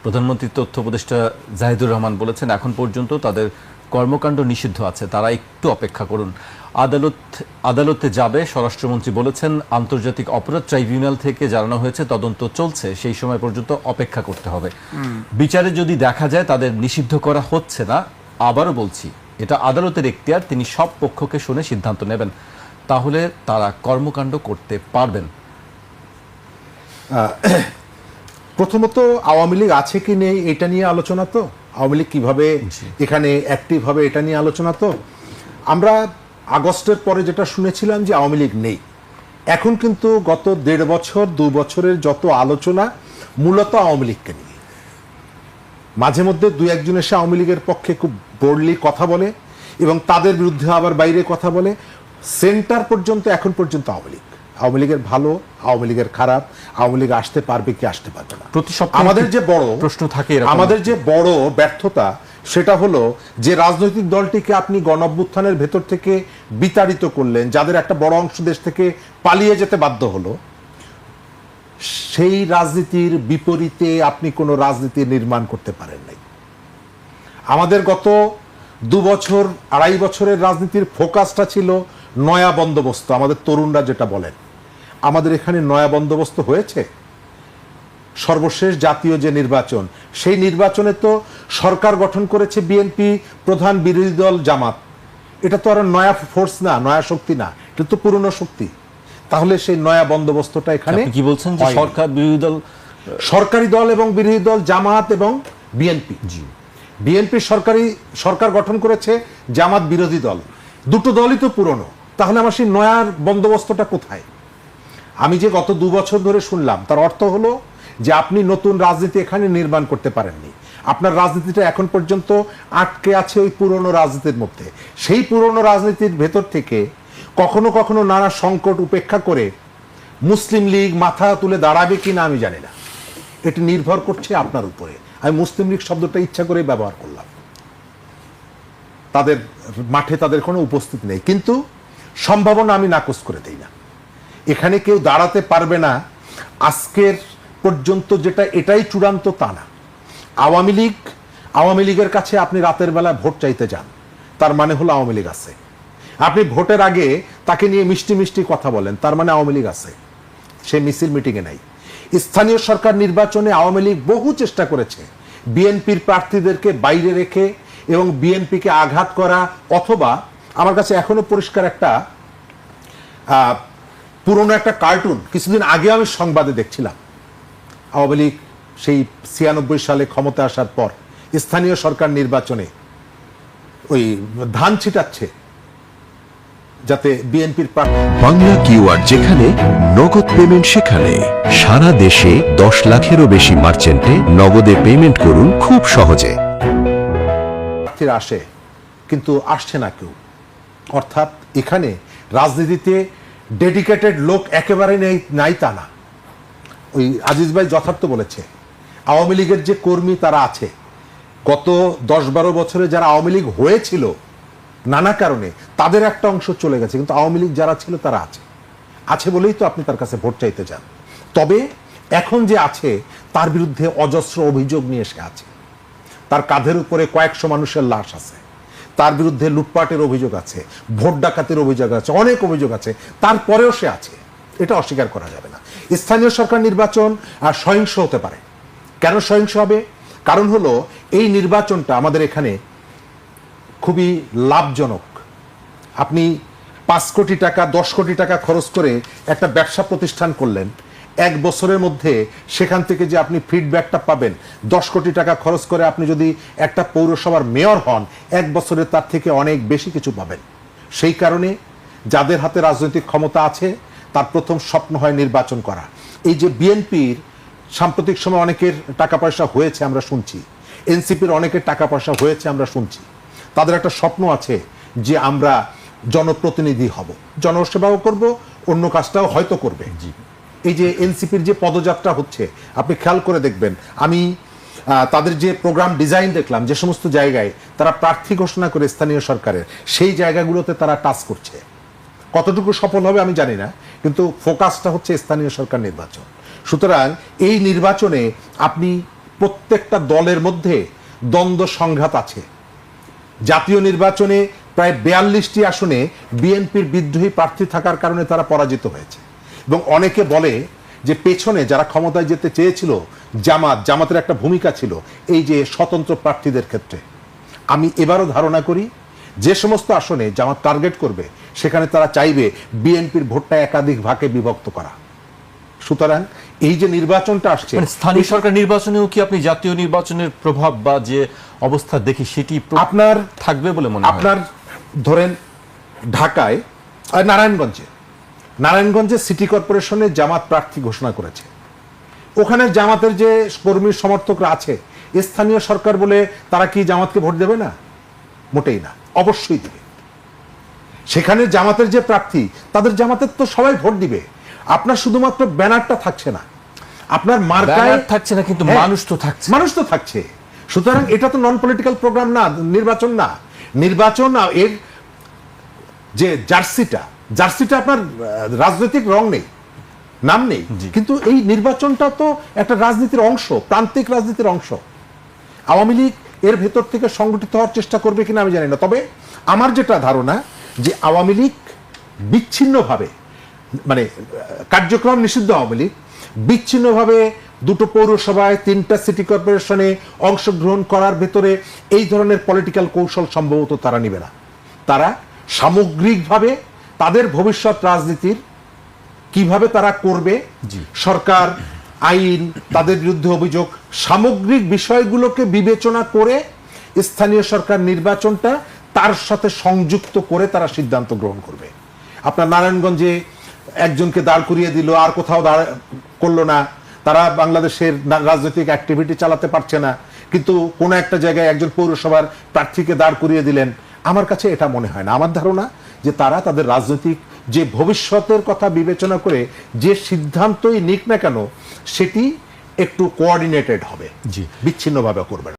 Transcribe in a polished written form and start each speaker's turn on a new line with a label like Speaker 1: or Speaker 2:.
Speaker 1: প্রধানমন্ত্রীর তথ্য উপদেষ্টা জাহিদুর রহমান বলেছেন এখন পর্যন্ত তাদের কর্মকাণ্ড নিষিদ্ধ আছে, তারা একটু অপেক্ষা করুন। আদালতে যাবে স্বরাষ্ট্রমন্ত্রী বলেছেন, আন্তর্জাতিক অপরাধ ট্রাইব্যুনাল থেকে জানানো হয়েছে তদন্ত চলছে, সেই সময় পর্যন্ত অপেক্ষা করতে হবে। বিচারে যদি দেখা যায় তাদের নিষিদ্ধ করা হচ্ছে না, আবারও বলছি এটা আদালতের এখতিয়ার, তিনি সব পক্ষকে শুনে সিদ্ধান্ত নেবেন, তাহলে তারা কর্মকাণ্ড করতে পারবেন।
Speaker 2: প্রথমত আওয়ামী লীগ আছে কি নেই এটা নিয়ে আলোচনা, তো আওয়ামী লীগ কিভাবে এখানে অ্যাক্টিভ হবে এটা নিয়ে আলোচনা। তো আমরা আগস্টের পরে যেটা শুনেছিলাম যে আওয়ামী লীগ নেই, এখন কিন্তু গত 1.5 বছর 2 বছরের যত আলোচনা মূলত আওয়ামী লীগকে নিয়ে। মাঝে মধ্যে 2-1 জন এসে আওয়ামী লীগের পক্ষে খুব বোল্ডলি কথা বলে এবং তাদের বিরুদ্ধে আবার বাইরে কথা বলে। সেন্টার পর্যন্ত এখন পর্যন্ত আওয়ামী লীগের ভালো, আওয়ামী লীগের খারাপ, আওয়ামী লীগ আসতে পারবে কি আসতে পারবে না, আমাদের যে বড় প্রশ্ন থাকে, আমাদের যে বড় ব্যর্থতা সেটা হলো যে রাজনৈতিক দলটিকে আপনি গণঅভ্যুত্থানের ভেতর থেকে বিতাড়িত করলেন, যাদের একটা বড় অংশ দেশ থেকে পালিয়ে যেতে বাধ্য হলো, সেই রাজনীতির বিপরীতে আপনি কোনো রাজনীতি নির্মাণ করতে পারেন নাই। আমাদের গত 2 বছর 2.5 বছরের রাজনীতির ফোকাসটা ছিল নয়া বন্দোবস্ত, আমাদের তরুণরা যেটা বলেন। আমাদের এখানে নয়া বন্দোবস্ত হয়েছে। সর্বশেষ জাতীয় যে নির্বাচন, সেই নির্বাচনে তো সরকার গঠন করেছে বিএনপি, প্রধান বিরোধী দল জামাত। এটা তো আর নয়া ফোর্স না, নয়া শক্তি না, এটা তো পুরনো শক্তি। তাহলে সেই নয়া বন্দোবস্তটা এখানে
Speaker 1: কি বলছেন যে সরকার বিরোধী দল,
Speaker 2: সরকারি দল এবং বিরোধী দল জামাত এবং বিএনপি, বিএনপি সরকার গঠন করেছে, জামাত বিরোধী দল, দুটো দলই তো পুরনো। তাহলে আমার সেই নয়ার বন্দোবস্তটা কোথায়? আমি যে গত 2 বছর ধরে শুনলাম, তার অর্থ হলো যে আপনি নতুন রাজনীতি এখানে নির্মাণ করতে পারেননি। আপনার রাজনীতিটা এখন পর্যন্ত আটকে আছে ওই পুরনো রাজনীতির মধ্যে। সেই পুরনো রাজনীতির ভেতর থেকে কখনো কখনো নানা সংকট উপেক্ষা করে মুসলিম লীগ মাথা তুলে দাঁড়াবে কিনা আমি জানি না, এটি নির্ভর করছে আপনার উপরে। আমি মুসলিম লীগ শব্দটা ইচ্ছা করে ব্যবহার করলাম, তাদের মাঠে তাদের কোনো উপস্থিতি নেই, কিন্তু সম্ভাবনা আমি নাকচ করে দেই না। এখানে কেউ দাঁড়াতে পারবে না আজকের পর্যন্ত, যেটা এটাই চূড়ান্ত তা না। আওয়ামী লীগের কাছে আপনি রাতের বেলা ভোট চাইতে যান, তার মানে হলো আওয়ামী লীগ আছে। আপনি ভোটের আগে তাকে নিয়ে মিষ্টি মিষ্টি কথা বলেন, তার মানে আওয়ামী লীগ আছে। সে মিছিল মিটিংয়ে নাই। স্থানীয় সরকার নির্বাচনে আওয়ামী লীগ বহু চেষ্টা করেছে বিএনপির প্রার্থীদেরকে বাইরে রেখে এবং বিএনপিকে আঘাত করা, অথবা আমার কাছে এখনো পরিষ্কার একটা পুরনো একটা কার্টুন কিছুদিন আগে আমি সংবাদে দেখছিলাম। আওয়ামী লীগ সেই 96 সালে ক্ষমতা আসার পর স্থানীয় সরকার নির্বাচনে ওই ধান ছিটাচ্ছে যাতে বিএনপির
Speaker 3: বাংলা কিউআর, যেখানে নগদ পেমেন্ট সেখানে। সারা দেশে 10 লাখেরও বেশি মার্চেন্টে নগদে পেমেন্ট করুন খুব সহজে।
Speaker 2: প্রার্থীরা আসে কিন্তু আসছে না কেউ, অর্থাৎ এখানে রাজনীতিতে ডেডিকেটেড লোক একেবারে নাই তা না। ওই আজিজ ভাই যথার্থ বলেছে, আওয়ামী লীগের যে কর্মী তারা আছে, গত 10-12 বছরে যারা আওয়ামী লীগ হয়েছিল নানা কারণে, তাদের একটা অংশ চলে গেছে, কিন্তু আওয়ামী লীগ যারা ছিল তারা আছে বলেই তো আপনি তার কাছে ভোট চাইতে যান। তবে এখন যে আছে তার বিরুদ্ধে অজস্র অভিযোগ নিয়ে এসে আছে। তার কাঁধের উপরে কয়েকশো মানুষের লাশ আছে, তার বিরুদ্ধে লুটপাটের অভিযোগ আছে, ভোট ডাকাতির অভিযোগ আছে, অনেক অভিযোগ আছে, তারপরেও সে আছে, এটা অস্বীকার করা যাবে না। স্থানীয় সরকার নির্বাচন সহিংস হতে পারে। কেন সহিংস হবে? কারণ হলো এই নির্বাচনটা আমাদের এখানে খুবই লাভজনক। আপনি 5 কোটি টাকা 10 কোটি টাকা খরচ করে একটা ব্যবসা প্রতিষ্ঠান করলেন, 1 বছরের মধ্যে সেখান থেকে যে আপনি ফিডব্যাকটা পাবেন, 10 কোটি টাকা খরচ করে আপনি যদি একটা পৌরসভার মেয়র হন, 1 বছরে তার থেকে অনেক বেশি কিছু পাবেন। সেই কারণে যাদের হাতে রাজনৈতিক ক্ষমতা আছে তার প্রথম স্বপ্ন হয় নির্বাচন করা। এই যে বিএনপির সাম্প্রতিক সময় অনেকের টাকা পয়সা হয়েছে আমরা শুনছি, এনসিপির অনেকের টাকা পয়সা হয়েছে আমরা শুনছি, তাদের একটা স্বপ্ন আছে যে আমরা জনপ্রতিনিধি হব, জনসেবাও করব, অন্য কাজটাও হয়তো করবে। এই যে এনসিপির যে পদযাত্রা হচ্ছে, আপনি খেয়াল করে দেখবেন, আমি তাদের যে প্রোগ্রাম ডিজাইন দেখলাম, যে সমস্ত জায়গায় তারা প্রার্থী ঘোষণা করে স্থানীয় সরকারের, সেই জায়গাগুলোতে তারা টাচ করছে। কতটুকু সফল হবে আমি জানি না, কিন্তু ফোকাসটা হচ্ছে স্থানীয় সরকার নির্বাচন। সুতরাং এই নির্বাচনে আপনি প্রত্যেকটা দলের মধ্যে দ্বন্দ্ব সংঘাত আছে। জাতীয় নির্বাচনে প্রায় 42টি আসনে বিএনপির বিদ্রোহী প্রার্থী থাকার কারণে তারা পরাজিত হয়েছে। এবং অনেকে বলে যে পেছনে যারা ক্ষমতায় যেতে চেয়েছিল জামাতের একটা ভূমিকা ছিল এই যে স্বতন্ত্র প্রার্থীদের ক্ষেত্রে। আমি এবারও ধারণা করি যে সমস্ত আসনে জামাত টার্গেট করবে সেখানে তারা চাইবে বিএনপির ভোটটা একাধিক ভাগে বিভক্ত করা। সুতরাং এই যে নির্বাচনটা আসছে,
Speaker 1: মানে স্থানীয় সরকার নির্বাচনেও কি আপনি জাতীয় নির্বাচনের প্রভাব বা যে অবস্থা দেখি সেটি
Speaker 2: আপনার
Speaker 1: থাকবে বলে মনে হয়?
Speaker 2: আপনার ধরেন ঢাকায় নারায়ণগঞ্জে সিটি কর্পোরেশনে জামাত প্রার্থী ঘোষণা করেছে। ওখানে জামাতের যে কর্মী সমর্থকরা আছে, স্থানীয় সরকার বলে তারা কি জামাতকে ভোট দেবে না? মোটেই না, অবশ্যই দিবে। সেখানে জামাতের যে প্রার্থী তাদের জামাতের তো সবাই ভোট দিবে। আপনার শুধুমাত্র ব্যানারটা থাকছে না, আপনার মার্কায়
Speaker 1: থাকছে না, কিন্তু মানুষ তো থাকছে।
Speaker 2: সুতরাং এটা তো নন পলিটিক্যাল প্রোগ্রাম না, নির্বাচন এর যে জার্সিটা আপনার রাজনৈতিক রং নেই, নাম নেই, কিন্তু এই নির্বাচনটা তো একটা রাজনীতির অংশ, প্রান্তিক রাজনীতির অংশ। আওয়ামী লীগ এর ভেতর থেকে সংগঠিত হওয়ার চেষ্টা করবে কিনা আমি জানি না। তবে আমার যেটা ধারণা যে আওয়ামী লীগ বিচ্ছিন্নভাবে, মানে কার্যক্রম নিষিদ্ধ আওয়ামী লীগ বিচ্ছিন্নভাবে 2টো পৌরসভায় 3টা সিটি কর্পোরেশনে অংশগ্রহণ করার ভেতরে এই ধরনের পলিটিক্যাল কৌশল সম্ভবত তারা নিবে না। তারা সামগ্রিকভাবে তাদের ভবিষ্যৎ রাজনীতির কিভাবে তারা করবে, সরকার, আইন, তাদের বিরুদ্ধে অভিযোগ, সামগ্রিক বিষয়গুলোকে বিবেচনা করে স্থানীয় সরকার নির্বাচনটা তার সাথে সংযুক্ত করে তারা সিদ্ধান্ত গ্রহণ করবে। আপনার নারায়ণগঞ্জে একজনকে দাঁড় করিয়ে দিল, আর কোথাও করলো না, তারা বাংলাদেশের রাজনৈতিক অ্যাক্টিভিটি চালাতে পারছে না, কিন্তু কোনো একটা জায়গায় একজন পৌরসভার প্রার্থীকে দাঁড় করিয়ে দিলেন। আমার কাছে এটা মনে হয় না। আমার ধারণা যে তারা তাদের রাজনৈতিক যে ভবিষ্যতের কথা বিবেচনা করে যে সিদ্ধান্তই নিক না কেন সেটি একটু কোঅর্ডিনেটেড হবে, বিচ্ছিন্নভাবে করবে না।